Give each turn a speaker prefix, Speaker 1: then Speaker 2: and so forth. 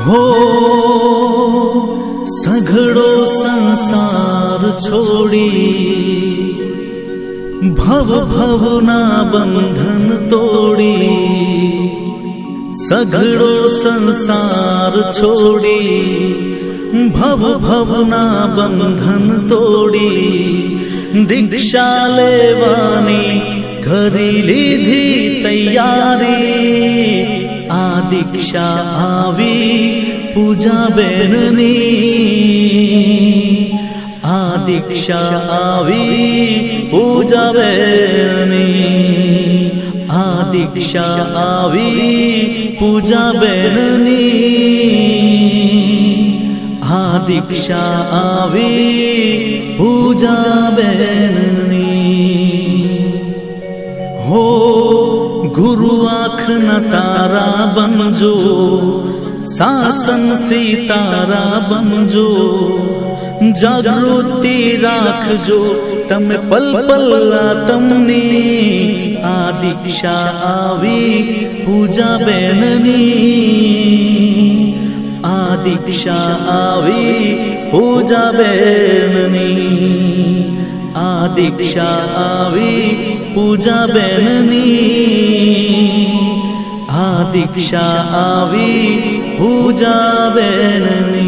Speaker 1: हो सघड़ो संसार छोड़ी भव भवना बंधन तोड़ी सघड़ो संसार छोड़ी भव भवना बंधन तोड़ी दीक्षा लेवानी करी लीधी तैयारी आ दीक्षा आवी पूजा बेननी आ दीक्षा आवी पूजा बेननी आ दीक्षा आवी पूजा बेननी आ दीक्षा आवी पूजा बेननी हो गुरु आँखना तारा बनजो शासन सीतारा बनजो जागृति राखजो तमे पल पल तमनी आ दीक्षा आवी पूजा बेननी आ दीक्षा आवी पूजा बेननी आ दीक्षा आवी पूजा बेननी आ दीक्षा आवी पूजा बेननी।